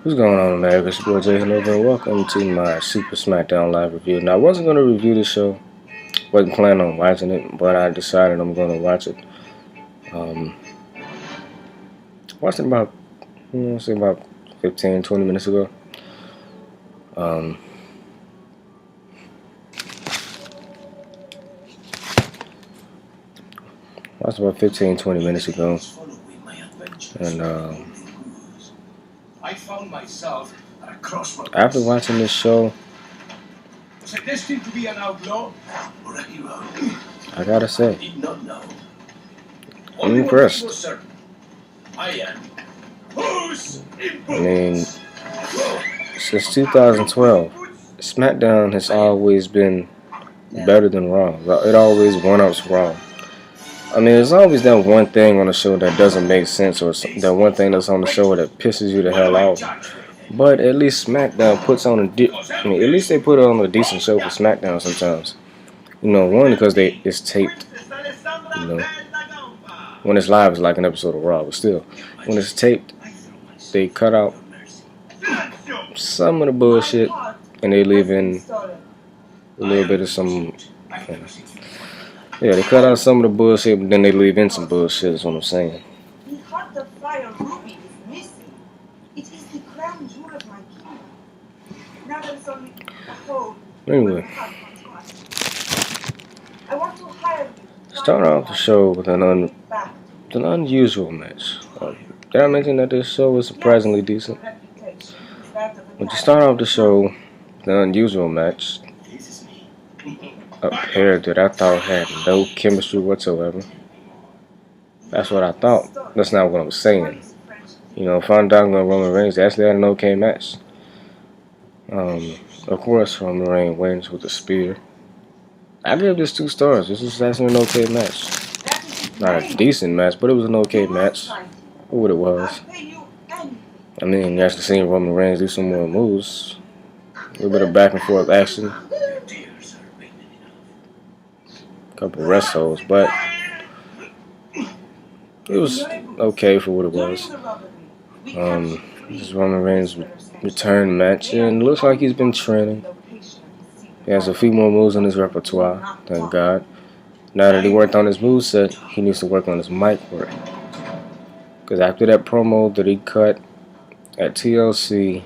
What's going on, America? It's your boy Jay Hanover, and welcome to my Super Smackdown live review. Now, I wasn't going to review this show, wasn't planning on watching it, but I decided I'm going to watch it. Watched it about, say about 15, 20 minutes ago. Watched about 15, 20 minutes ago, and after watching this show, I gotta say, I'm impressed. I mean, since 2012, SmackDown has always been better than Raw. It always one-ups Raw. I mean, there's always that one thing on the show that doesn't make sense, or that one thing that's on the show that pisses you the hell off. But at least SmackDown puts on at least they put on a decent show for SmackDown sometimes. One because it's taped. When it's live, it's like an episode of Raw, but still, when it's taped, they cut out some of the bullshit and they leave in a little bit of some. Yeah, they cut out some of the bullshit, but then they leave in some bullshit, is what I'm saying. The heart of fire ruby is missing. It is the crown jewel of my kingdom. Now there is only a hole. Anyway, I want to hire you. Start off the show with an unusual match. Did I mention that this show was surprisingly decent? But you start off the show with an unusual match. A pair that I thought had no chemistry whatsoever. That's what I thought. That's not what I'm saying. Fandango and Roman Reigns actually had an okay match. Of course, Roman Reigns wins with a spear. I give this 2 stars. This is actually an okay match. Not a decent match, but it was an okay match for what it was. I mean, you actually seen Roman Reigns do some more moves. A little bit of back and forth action. Couple rest holds, but it was okay for what it was. This is Roman Reigns' return match, and it looks like he's been training. He has a few more moves in his repertoire, thank God. Now that he worked on his moveset, he needs to work on his mic work. Because after that promo that he cut at TLC,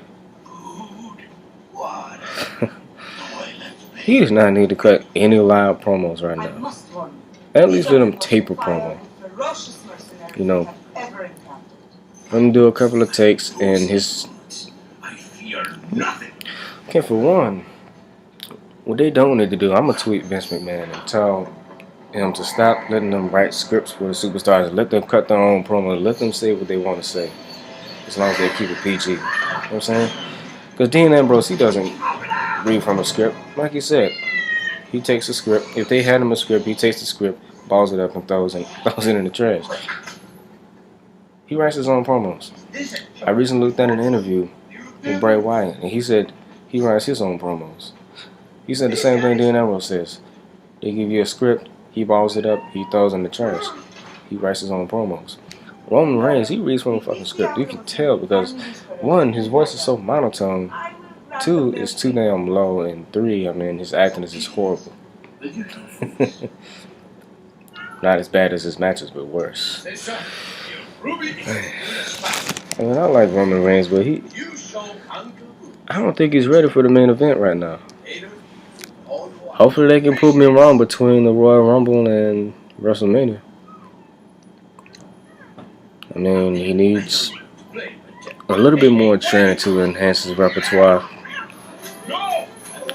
he does not need to cut any live promos right now. At least let him tape a promo. Let him do a couple of takes and his... Okay, for one, what they don't need to do, I'm going to tweet Vince McMahon and tell him to stop letting them write scripts for the superstars. Let them cut their own promos. Let them say what they want to say. As long as they keep it PG. You know what I'm saying? Because Dean Ambrose, he doesn't read from a script. Like he said, he takes a script. If they hand him a script, he takes the script, balls it up, and throws it in the trash. He writes his own promos. I recently looked at an interview with Bray Wyatt, and he said he writes his own promos. He said the same thing Dean Ambrose says. They give you a script, he balls it up, he throws it in the trash. He writes his own promos. Roman Reigns, he reads from a fucking script. You can tell because, 1, his voice is so monotone. 2, it's too damn low. And 3, I mean, his acting is just horrible. Not as bad as his matches, but worse. I mean, I like Roman Reigns, but I don't think he's ready for the main event right now. Hopefully they can prove me wrong between the Royal Rumble and WrestleMania. I mean, he needs a little bit more training to enhance his repertoire.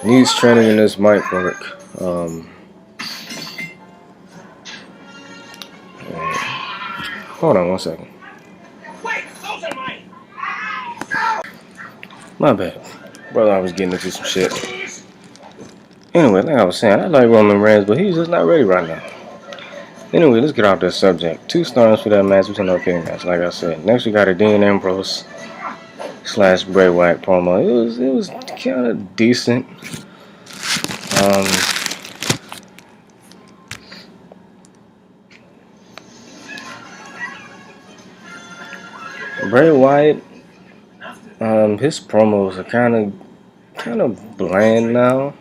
He needs training in his mic work. Hold on 1 second. My bad. Brother, I was getting into some shit. Anyway, like I was saying, I like Roman Reigns, but he's just not ready right now. Anyway, let's get off this subject. 2 stars for that match, which is an okay match, like I said. Next, we got a Dean Ambrose / Bray Wyatt promo. It was kind of decent. Bray Wyatt His promos are kind of bland now.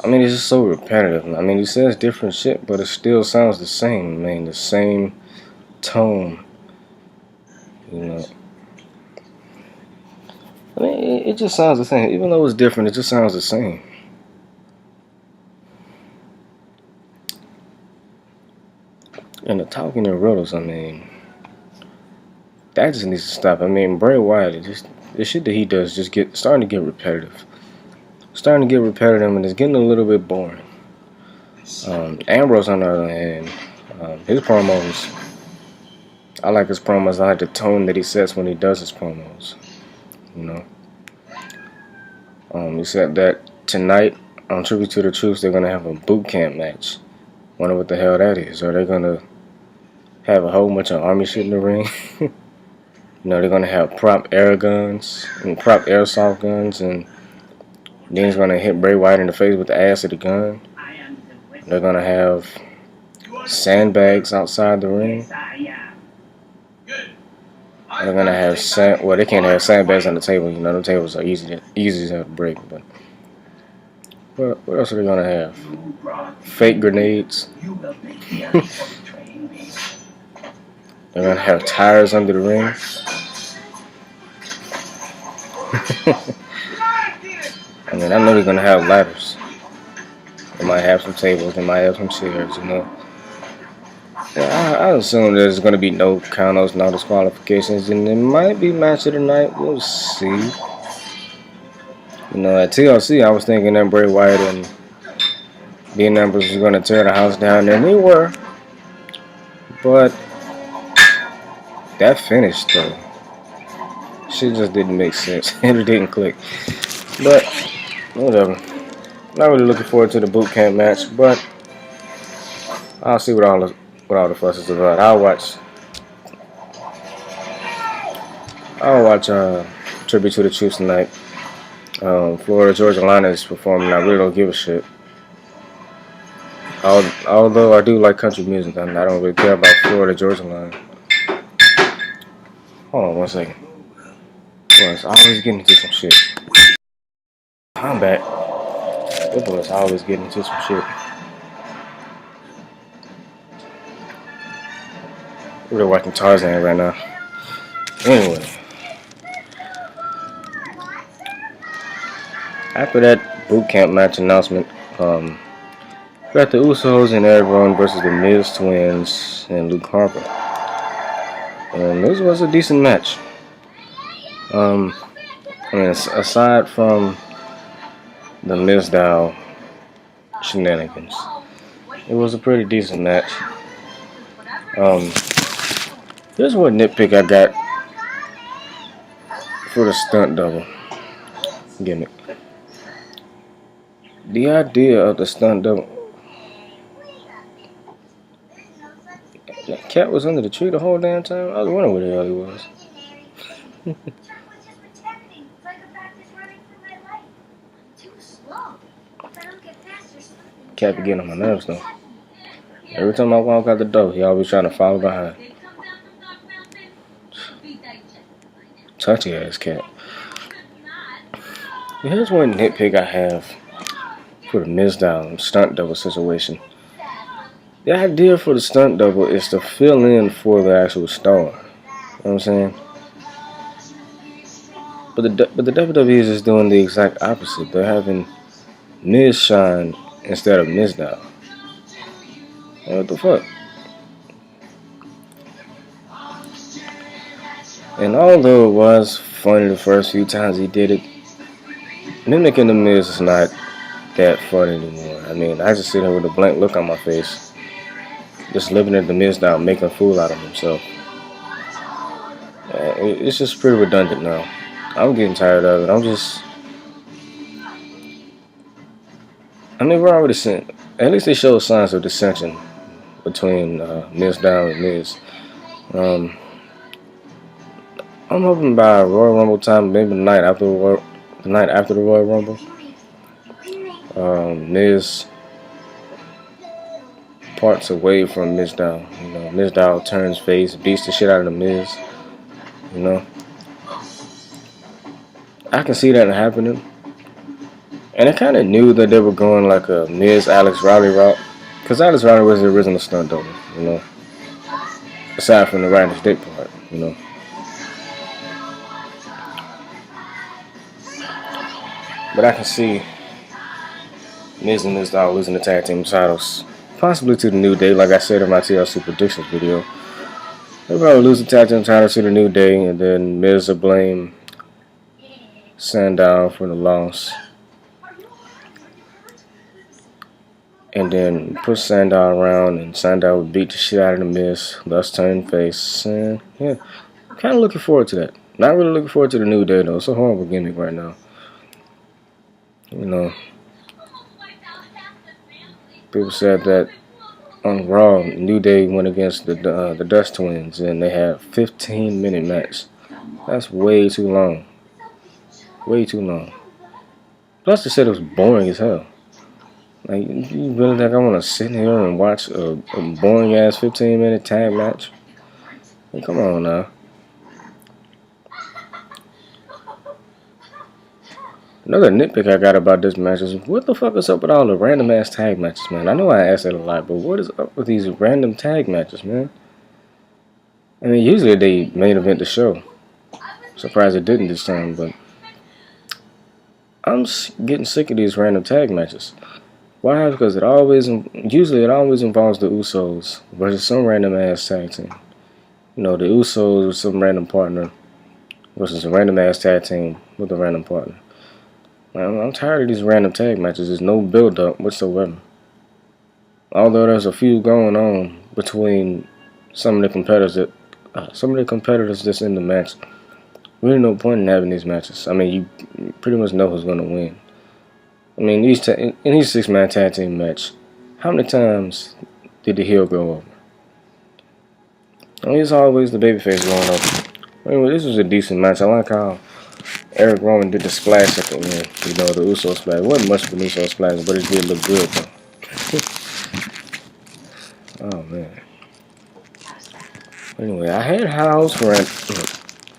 I mean, it's just so repetitive. I mean, he says different shit, but it still sounds the same. I mean, the same tone. You know. I mean, it just sounds the same. Even though it's different, it just sounds the same. And the talking in riddles, I mean, that just needs to stop. I mean, Bray Wyatt, the shit that he does just starting to get repetitive. Starting to get repetitive, and it's getting a little bit boring. Ambrose, on the other hand, his promos, I like his promos. I like the tone that he sets when he does his promos. You know, he said that tonight on Tribute to the Troops, they're gonna have a boot camp match. Wonder what the hell that is. Are they gonna have a whole bunch of army shit in the ring? You know, they're gonna have prop air guns and prop airsoft guns, and then he's gonna hit Bray Wyatt in the face with the ass of the gun. They're gonna have sandbags outside the ring. They're gonna have well, they can't have sandbags on the table. You know, the tables are easy to break. But what else are they gonna have? Fake grenades. They're gonna have tires under the ring. I mean, I know they're gonna have ladders. They might have some tables. They might have some chairs. You know. I assume there's going to be no countouts, no disqualifications, and it might be match of the night. We'll see. You know, at TLC, I was thinking that Bray Wyatt and Dean Ambrose was going to tear the house down, and they were. But that finish, though, shit just didn't make sense. It didn't click. But whatever. Not really looking forward to the boot camp match, but I'll see what all the fuss is about. I'll watch Tribute to the Troops tonight. Florida Georgia Line is performing. I really don't give a shit. Although I do like country music, I don't really care about Florida Georgia Line. Hold on one second. Boys always getting into some shit. I'm back. This boys always getting into some shit. We're watching Tarzan right now. Anyway, after that boot camp match announcement, we got the Usos and Eric Rowan versus the Miz Twins and Luke Harper. And this was a decent match. I mean, aside from the Mizdow shenanigans, it was a pretty decent match. Here's what nitpick I got for the stunt double gimmick. The idea of the stunt double. That cat was under the tree the whole damn time. I was wondering where the hell he was. Cat be getting on my nerves though. Every time I walk out the door, he always trying to follow behind. Touchy ass cat. Here's one nitpick I have for the Mizdow stunt double situation. The idea for the stunt double is to fill in for the actual star. You know what I'm saying? But the WWE is just doing the exact opposite. They're having Miz shine instead of Mizdow. What the fuck? And although it was funny the first few times he did it, mimicking the Miz is not that funny anymore. I mean, I just sit here with a blank look on my face, just looking at the Miz down, making a fool out of himself. It's just pretty redundant now. I'm getting tired of it. I mean, we're already seeing, at least they show signs of dissension between Mizdow and Miz. I'm hoping by Royal Rumble time, maybe the night after the Royal Rumble, Miz parts away from Mizdow. You know, Mizdow turns face, beats the shit out of the Miz. You know, I can see that happening. And I kind of knew that they were going like a Miz Alex Riley route. Because Alex Riley was the original stunt double, you know. Aside from the riding stick part, you know. But I can see Miz and Miz Doll losing the tag team titles. Possibly to the New Day, like I said in my TLC predictions video. They'll probably lose the tag team titles to the New Day, and then Miz will blame Sandown for the loss. And then push Sandown around, and Sandown would beat the shit out of the Miz, thus turning face. And yeah, kind of looking forward to that. Not really looking forward to the New Day, though. It's a horrible gimmick right now. You know, people said that on Raw, New Day went against the Dust Twins, and they had a 15-minute match. That's way too long. Way too long. Plus, they said it was boring as hell. Like, you really think I want to sit here and watch a boring-ass 15-minute tag match? Hey, come on now. Another nitpick I got about this match is, what the fuck is up with all the random-ass tag matches, man? I know I ask that a lot, but what is up with these random tag matches, man? I mean, usually they main event the show. Surprised it didn't this time, but I'm getting sick of these random tag matches. Why? Because usually it always involves the Usos versus some random ass tag team. You know, the Usos with some random partner versus a random ass tag team with a random partner. I'm tired of these random tag matches. There's no build up whatsoever. Although there's a few going on between some of the competitors that's in the match. Really no point in having these matches. I mean, you pretty much know who's gonna win. I mean, in these 6-man tag team match, how many times did the heel go over? I mean, it's always the babyface going over. Anyway, this was a decent match. I like how Eric Rowan did the splash at the end. You know, the Uso splash. It wasn't much of an Uso splash, but it did look good, though. Oh, man. Anyway, I had high hopes for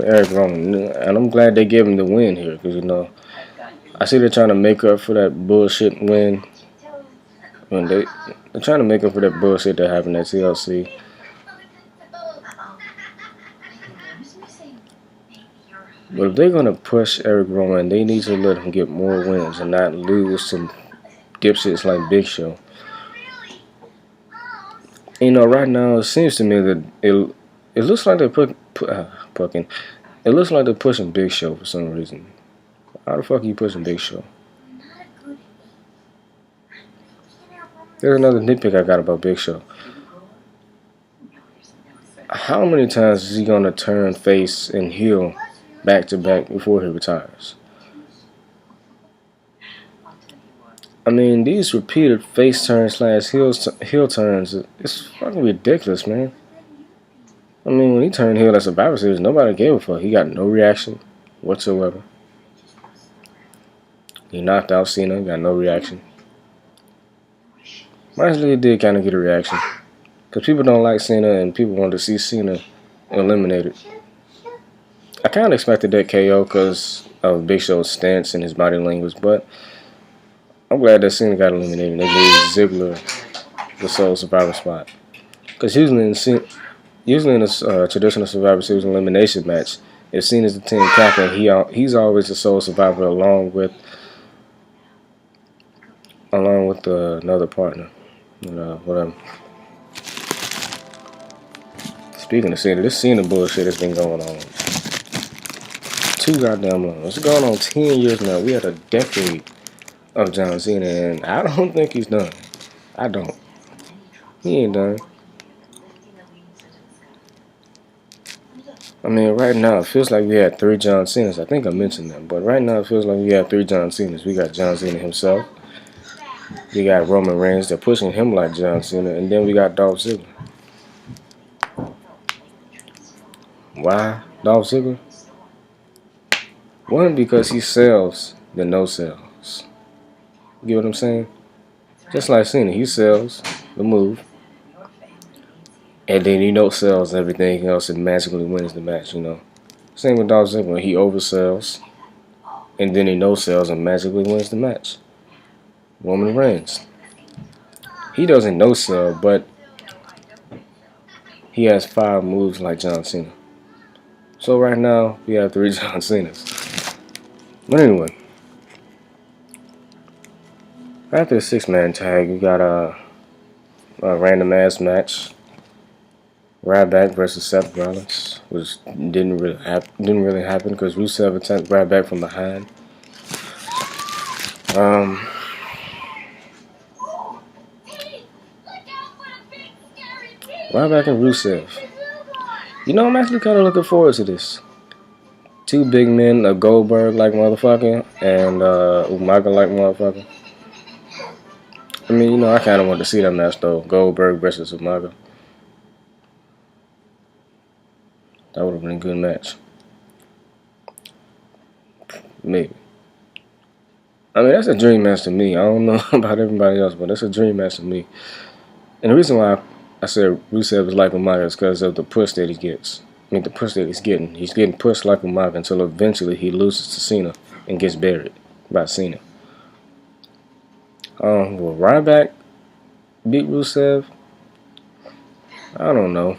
Eric Rowan, and I'm glad they gave him the win here, because, you know, I see they're trying to make up for that bullshit win. When they're trying to make up for that bullshit that happened at TLC. But if they're going to push Eric Rowan, they need to let him get more wins and not lose to dipshits like Big Show. You know, right now it seems to me that it looks like they're it looks like they're pushing Big Show for some reason. How the fuck are you pushing Big Show? There's another nitpick I got about Big Show. How many times is he gonna turn face and heel back to back before he retires? I mean, these repeated face turns / heel turns, it's fucking ridiculous, man. I mean, when he turned heel at Survivor Series, nobody gave a fuck. He got no reaction whatsoever. He knocked out Cena, got no reaction. Honestly, he did kind of get a reaction. Because people don't like Cena and people want to see Cena eliminated. I kind of expected that KO because of Big Show's stance and his body language, but I'm glad that Cena got eliminated. They gave Ziggler the sole survivor spot. Because usually in a traditional Survivor Series elimination match, if Cena's the team captain, he's always the sole survivor along with another partner. You know, whatever. Speaking of Cena, this Cena bullshit has been going on too goddamn long. It's going on 10 years now. We had a decade of John Cena, and I don't think he's done. I don't. He ain't done. I mean, right now, it feels like we had 3 John Cenas. I think I mentioned that. But right now, it feels like we have 3 John Cenas. We got John Cena himself. We got Roman Reigns. They're pushing him like John Cena. And then we got Dolph Ziggler. Why Dolph Ziggler? One, because he sells the no sells. You get what I'm saying? Just like Cena, he sells the move. And then he no-sells everything else and magically wins the match, you know. Same with Dolph Ziggler. He oversells. and then he no-sells and magically wins the match. Roman Reigns. He doesn't no-sell, but he has 5 moves like John Cena. So right now, we have 3 John Cenas. But anyway, after the 6-man tag, you got a random ass match. Ryback versus Seth Rollins, which didn't really happen because Rusev attacked Ryback from behind. Ryback and Rusev. You know, I'm actually kind of looking forward to this. 2 big men, a Goldberg like motherfucker and Umaga like motherfucker. I mean, you know, I kind of want to see that match though. Goldberg versus Umaga. That would have been a good match. Maybe. I mean, that's a dream match to me. I don't know about everybody else, but that's a dream match to me. And the reason why I said Rusev is like Umaga is because of the push that he gets. I mean, the push that he's getting. He's getting pushed like Umaga until eventually he loses to Cena and gets buried by Cena. Will Ryback beat Rusev? I don't know.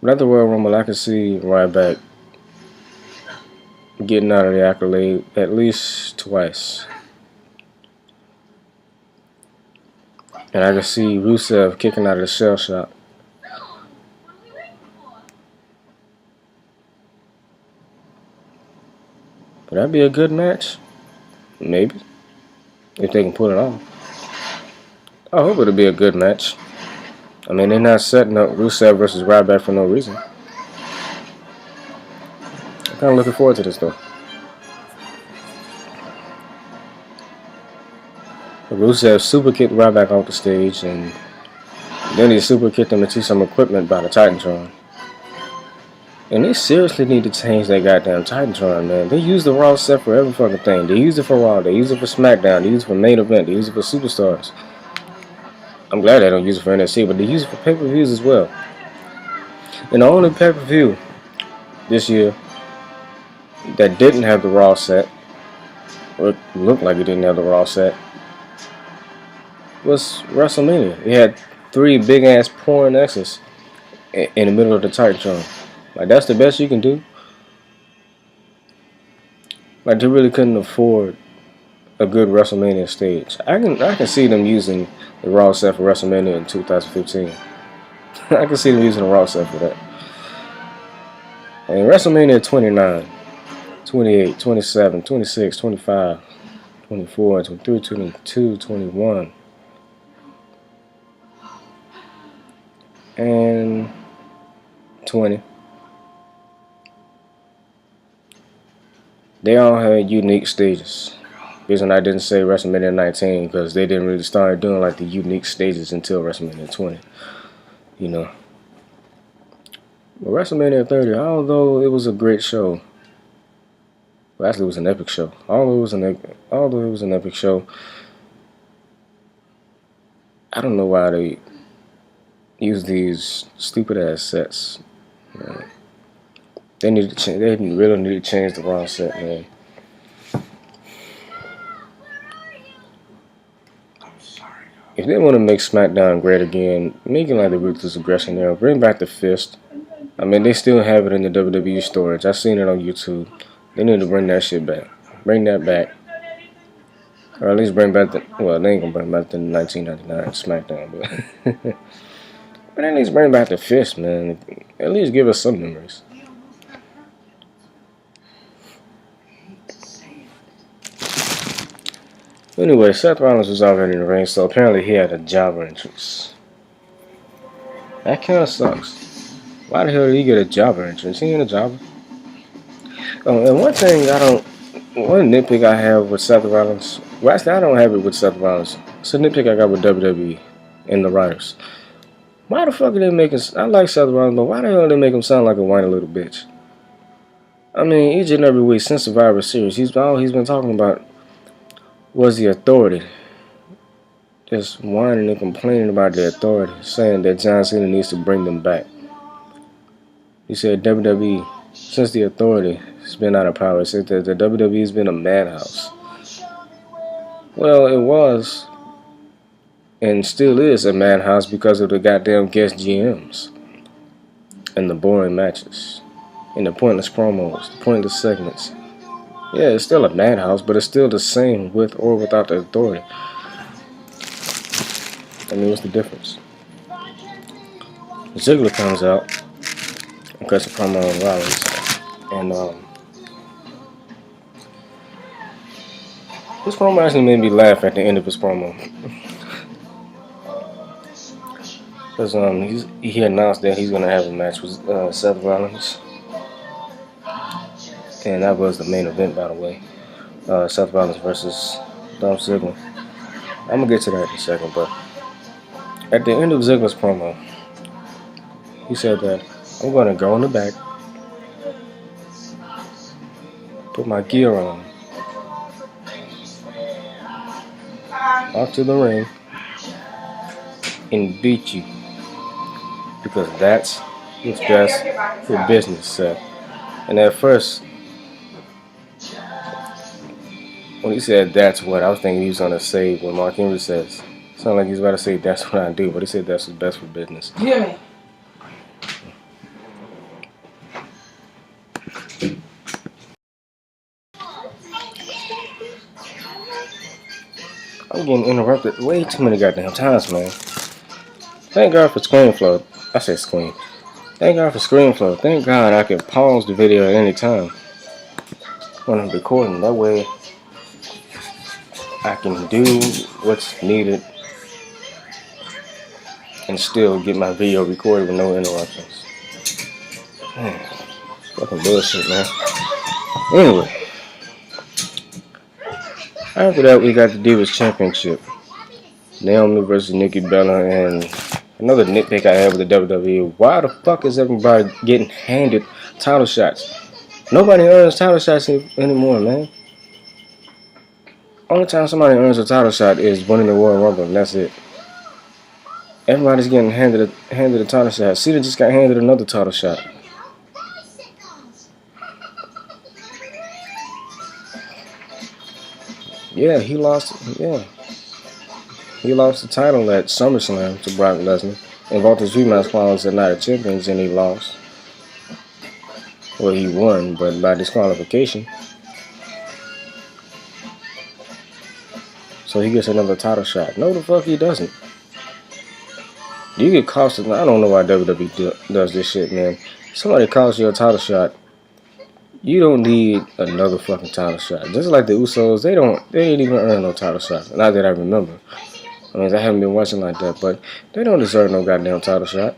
But at the Royal Rumble, I can see Ryback getting out of the accolade at least twice. And I can see Rusev kicking out of the shell shock. Would that be a good match? Maybe. If they can pull it off. I hope it'll be a good match. I mean, they're not setting up Rusev versus Ryback for no reason. I'm kind of looking forward to this, though. Rusev super kicked Ryback off the stage, and then he super kicked him into some equipment by the Titantron. And they seriously need to change that goddamn Titantron, man. They use the Raw set for every fucking thing. They use it for Raw, they use it for Smackdown, they use it for main event, they use it for Superstars. I'm glad they don't use it for NXT, but they use it for pay-per-views as well. And the only pay-per-view this year that didn't have the Raw set, or it looked like it didn't have the Raw set, was WrestleMania. It had 3 big-ass porn X's in the middle of the Titantron. Like, that's the best you can do? Like, they really couldn't afford a good WrestleMania stage. I can see them using the Raw set for WrestleMania in 2015. I can see them using the Raw set for that. And WrestleMania 29, 28, 27, 26, 25, 24, 23, 22, 21. And 20. They all had unique stages. The reason I didn't say WrestleMania 19 because they didn't really start doing like the unique stages until WrestleMania 20. You know. But WrestleMania 30, although it was a great show, well, actually it was an epic show. Although it was an epic show, I don't know why they use these stupid ass sets. They need to change. They really need to change the Raw set, man. If they want to make Smackdown great again, make it like the Ruthless Aggression era. Bring back the Fist. I mean, they still have it in the WWE storage. I've seen it on YouTube. They need to bring that shit back. Bring that back. Or at least bring back the... Well, they ain't going to bring back the 1999 Smackdown, but... But at least bring back the Fist, man. At least give us some memories. Anyway, Seth Rollins was already in the ring, so apparently he had a jobber entrance. That kind of sucks. Why the hell did he get a jobber entrance? He ain't a jobber. And one thing one nitpick I have with Seth Rollins, well actually I don't have it with Seth Rollins. It's a nitpick I got with WWE and the writers. Why the fuck are they making, I like Seth Rollins, but why the hell do they make him sound like a whiny little bitch? I mean, each and every week since Survivor Series, all he's been talking about was the authority. Just whining and complaining about the authority, saying that John Cena needs to bring them back. He said WWE since the Authority has been out of power, it said that the WWE has been a madhouse. Well, it was and still is a madhouse because of the goddamn guest GMs and the boring matches and the pointless promos, the pointless segments. Yeah, it's still a madhouse, but it's still the same with or without the Authority. I mean, what's the difference? Ziggler comes out and cuts a promo on Rollins, and this promo actually made me laugh at the end of his promo. Because he announced that he's going to have a match with Seth Rollins. And that was the main event, by the way. Seth Rollins versus Dolph Ziggler. I'm going to get to that in a second, but at the end of Ziggler's promo, he said that I'm going to go in the back, put my gear on, off to the ring, and beat you. Because that's what's best for business, Seth. And at first, when he said that's what, I was thinking he was going to say what Mark Henry says. Sounded like he was about to say that's what I do, but he said that's what's best for business. Yeah. I'm getting interrupted way too many goddamn times, man. Thank God for ScreenFlow. I said Screen. Thank God for ScreenFlow. Thank God I can pause the video at any time when I'm recording. That way I can do what's needed and still get my video recorded with no interruptions. Man, fucking bullshit, man. Anyway, after that we got the Divas Championship. Naomi versus Nikki Bella, and another nitpick I have with the WWE. Why the fuck is everybody getting handed title shots? Nobody earns title shots anymore, man. Only time somebody earns a title shot is winning the Royal Rumble, and that's it. Everybody's getting handed a title shot. Cena just got handed another title shot. Yeah, he lost. Yeah. He lost the title at SummerSlam to Brock Lesnar. And Walter's rematch finals at Night of Champions, and he lost. Well, he won, but by disqualification. So he gets another title shot. No, the fuck he doesn't. You get costed. I don't know why WWE does this shit, man. Somebody costs you a title shot. You don't need another fucking title shot. Just like the Usos, they ain't even earn no title shot. Not that I remember. I mean, I haven't been watching like that, but they don't deserve no goddamn title shot.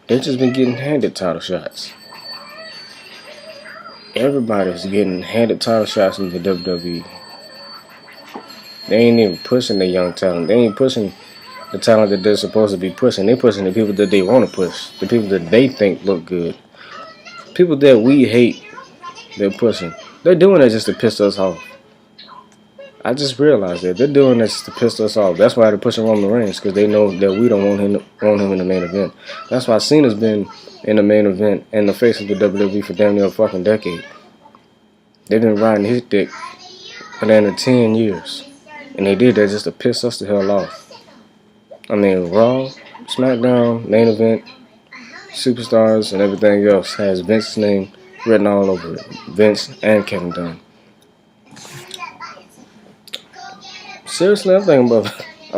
They just been getting handed title shots. Everybody's getting handed title shots in the WWE. They ain't even pushing the young talent. They ain't pushing the talent that they're supposed to be pushing. They're pushing the people that they want to push. The people that they think look good. People that we hate, they're pushing. They're doing it just to piss us off. I just realized that they're doing this to piss us off. That's why they're pushing Roman Reigns, because they know that we don't want him in the main event. That's why Cena's been in the main event and the face of the WWE for damn near a fucking decade. They've been riding his dick for damn near 10 years. And they did that just to piss us the hell off. I mean, Raw, Smackdown, main event, Superstars, and everything else has Vince's name written all over it. Vince and Kevin Dunn. Seriously, I'm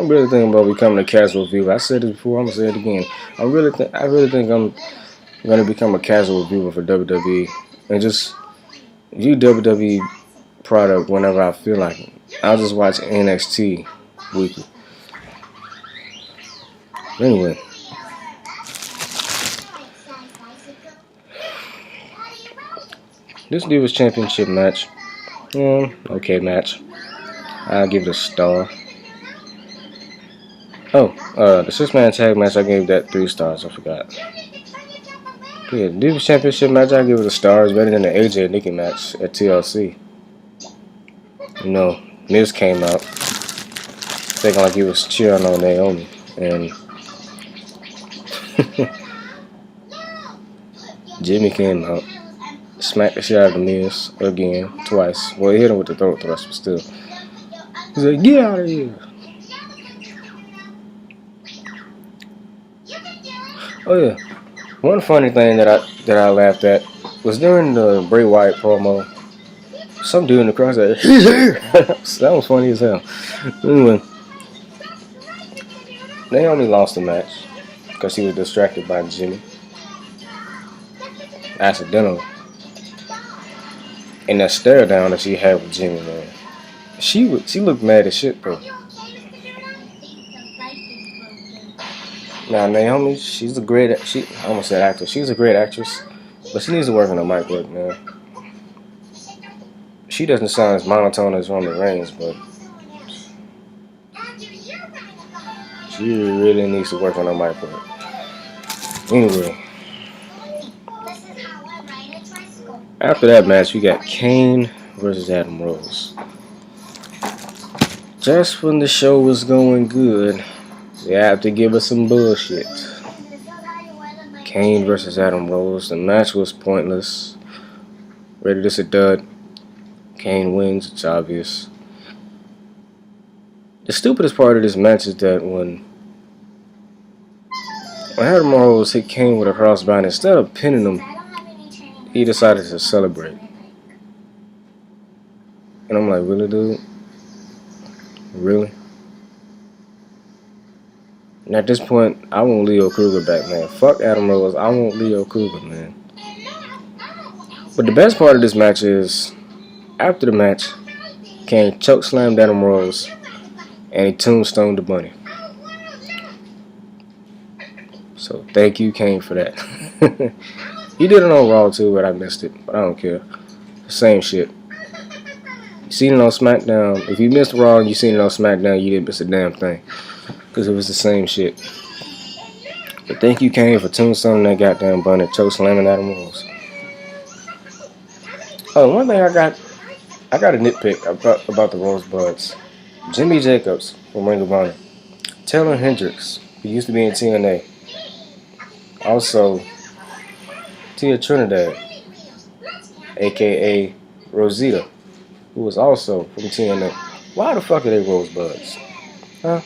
really thinking about becoming a casual viewer. I said it before, I'm gonna say it again. I really think I'm gonna become a casual viewer for WWE and just view WWE product whenever I feel like it. I'll just watch NXT weekly. Anyway, this Divas Championship match, okay match. I'll give it a star. Oh, the 6-man tag match, I gave that 3 stars. I forgot. Yeah, Divas Championship match, I give it a star. It's better than the AJ and Nikki match at TLC. You know, Miz came out thinking like he was cheering on Naomi, and Jimmy came out, smacked the shit out of the Miz again, twice. Well, he hit him with the throat thrust, but still. He's like, get out of here. Oh yeah, one funny thing that I laughed at was during the Bray Wyatt promo. Some dude in the crowd said, "He's here." That was funny as hell. Anyway, Naomi lost the match because she was distracted by Jimmy, accidentally. And that stare down that she had with Jimmy, man, she looked mad as shit, bro. Now Naomi, she's a great. I almost said actor. She's a great actress, but she needs to work on her mic work, man. She doesn't sound as monotone as Roman Reigns, but she really needs to work on her mic work. Anyway, after that match, we got Kane versus Adam Rose. Just when the show was going good, they have to give us some bullshit. Kane versus Adam Rose. The match was pointless. Rated this a dud. Kane wins, it's obvious. The stupidest part of this match is that when Adam Rose hit Kane with a crossbody, instead of pinning him, he decided to celebrate. And I'm like, really, dude? Really? And at this point, I want Leo Kruger back, man. Fuck Adam Rose. I want Leo Kruger, man. But the best part of this match is, after the match, Kane chokeslammed Adam Rose, and he tombstoned the bunny. So thank you, Kane, for that. He did it on Raw too, but I missed it. But I don't care. Same shit. You seen it on Smackdown. If you missed Raw and you seen it on Smackdown, you didn't miss a damn thing. Because it was the same shit. But thank you, Kane, for tombstoning that goddamn bunny, chokeslamming Adam Rose. Oh, one thing I got a nitpick about the Rosebuds. Jimmy Jacobs from Ring of Honor. Taylor Hendricks, who used to be in TNA. Also, Tia Trinidad, a.k.a. Rosita, who was also from TNA. Why the fuck are they Rosebuds? Huh?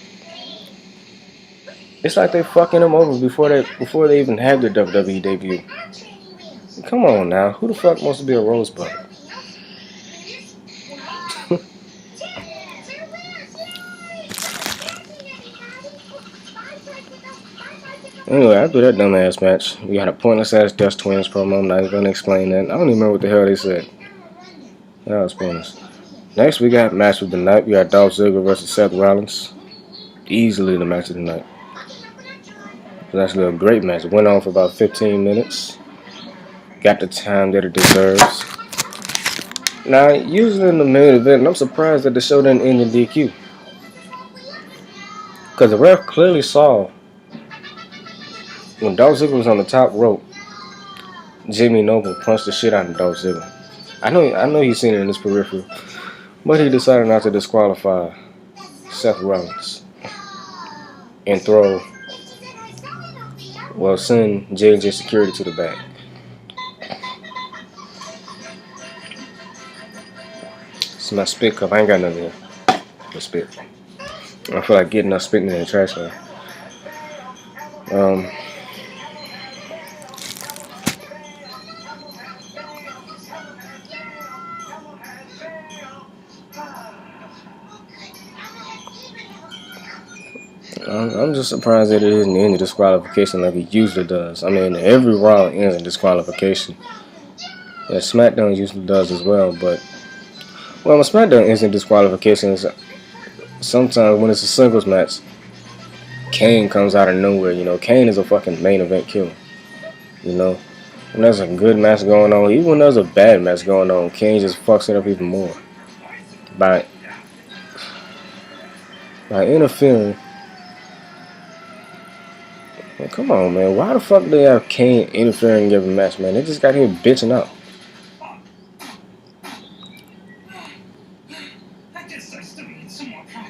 It's like they fucking them over before they even had their WWE debut. Come on now, who the fuck wants to be a Rosebud? Anyway, after that dumbass match, we had a pointless ass Dust Twins promo. I'm not even gonna explain that. I don't even remember what the hell they said. That was pointless. Next, we got match of the night. We got Dolph Ziggler versus Seth Rollins. Easily the match of the night. It was actually a great match. It went on for about 15 minutes. Got the time that it deserves. Now, usually in the main event, I'm surprised that the show didn't end in DQ. Because the ref clearly saw when Dolph Ziggler was on the top rope, Jimmy Noble punched the shit out of Dolph Ziggler. I know he's seen it in his peripheral, but he decided not to disqualify Seth Rollins and send J&J Security to the back. It's my spit cup. I ain't got nothing here to spit. I feel like getting up spitting in the trash can. I'm just surprised that it isn't any disqualification like it usually does. I mean, every Raw ends in disqualification. Yeah, Smackdown usually does as well, but when Smackdown ends in disqualifications, sometimes when it's a singles match, Kane comes out of nowhere. You know, Kane is a fucking main event killer. You know, when there's a good match going on, even when there's a bad match going on, Kane just fucks it up even more by interfering. Well, come on, man. Why the fuck do they have Kane interfering in every match, man? They just got him bitching out.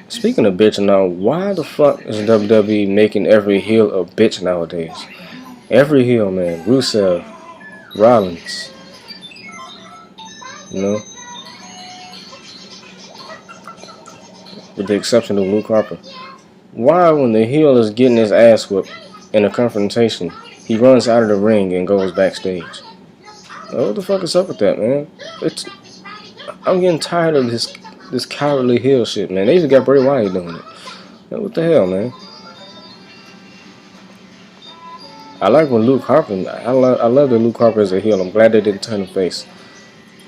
Speaking of bitching out, why the fuck is WWE making every heel a bitch nowadays? Every heel, man. Rusev, Rollins. You know? With the exception of Luke Harper. Why, when the heel is getting his ass whipped in a confrontation, he runs out of the ring and goes backstage? What the fuck is up with that, man? I'm getting tired of this cowardly heel shit, man. They even got Bray Wyatt doing it. What the hell, man? I like when Luke Harper. I love that Luke Harper is a heel. I'm glad they didn't turn him face.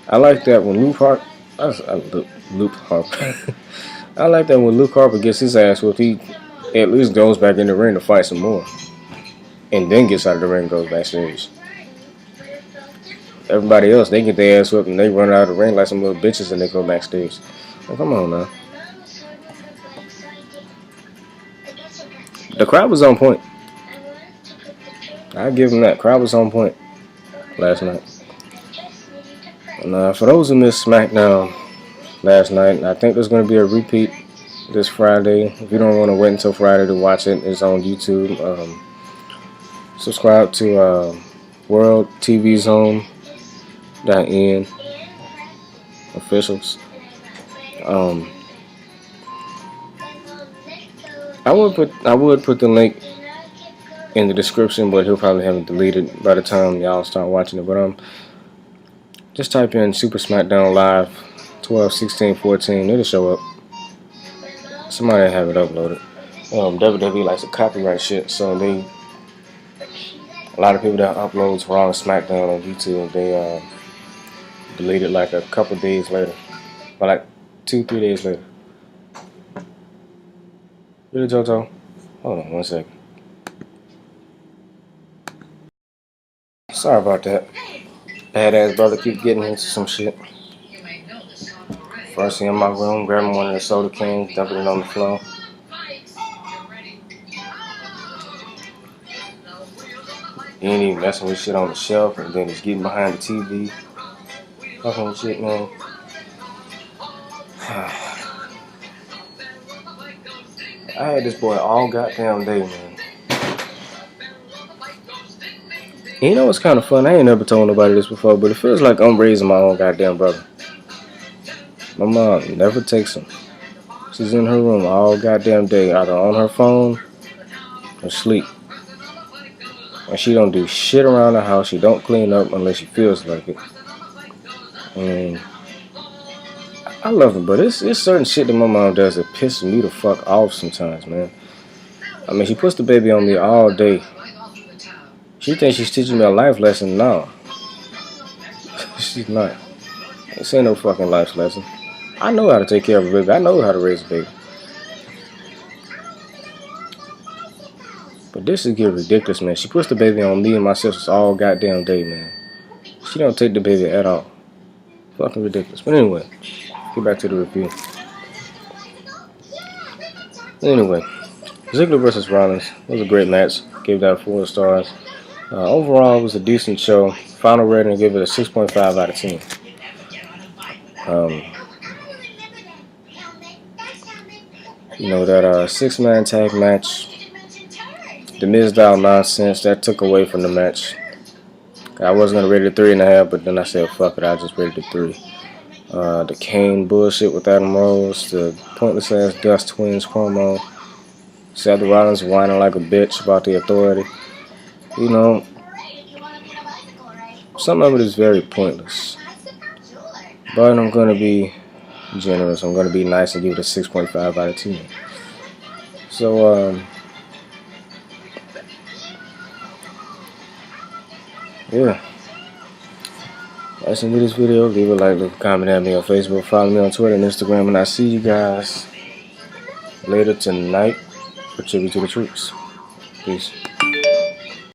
I like that when Luke Harper. Luke Harper. I like that when Luke Harper gets his ass whooped, he at least goes back in the ring to fight some more, and then gets out of the ring and goes backstage. Everybody else, they get their ass whooped and they run out of the ring like some little bitches and they go backstage. Well, come on now. The crowd was on point. I give them that. Crowd was on point last night. And for those who missed Smackdown last night, I think there's going to be a repeat this Friday. If you don't want to wait until Friday to watch it, it's on YouTube. Subscribe to worldtvzone.in officials. I would put the link in the description, but he'll probably have it deleted by the time y'all start watching it. But just type in Super Smackdown Live 12/16/14. It'll show up. Somebody have it uploaded. WWE likes to copyright shit, so a lot of people that uploads wrong Smackdown on YouTube, they delete it like a couple days later, or like 2-3 days later. Really, Jojo? Hold on 1 second. Sorry about that. Badass brother keep getting into some shit. First in my room, grabbing one of the soda cans, dumping it on the floor. He ain't even messing with shit on the shelf, and then he's getting behind the TV. Fucking with shit, man. I had this boy all goddamn day, man. You know what's kind of fun? I ain't never told nobody this before, but it feels like I'm raising my own goddamn brother. My mom never takes him. She's in her room all goddamn day, either on her phone or sleep. And she don't do shit around the house. She don't clean up unless she feels like it. And I love it, but it's certain shit that my mom does that pisses me the fuck off sometimes, man. I mean, she puts the baby on me all day. She thinks she's teaching me a life lesson. No. She's not. This ain't no fucking life lesson. I know how to take care of a baby. I know how to raise a baby. But this is getting ridiculous, man. She puts the baby on me and my sisters all goddamn day, man. She don't take the baby at all. Fucking ridiculous. But anyway, get back to the review. Anyway, Ziggler versus Rollins. It was a great match. Gave that 4 stars. Overall, it was a decent show. Final rating, I give it a 6.5 out of 10. You know, that 6-man tag match, the Miz style nonsense, that took away from the match. I was going to rate it 3.5, but then I said, fuck it, I just rated it 3. The Kane bullshit with Adam Rose, the pointless ass Dust Twins promo, Seth Rollins whining like a bitch about the Authority. You know, some of it is very pointless. But I'm going to be generous. I'm going to be nice and give it a 6.5 out of 10. So, yeah. That's the end of this video. Leave a like, leave a comment at me on Facebook. Follow me on Twitter and Instagram. And I'll see you guys later tonight for Tribute to the Troops. Peace.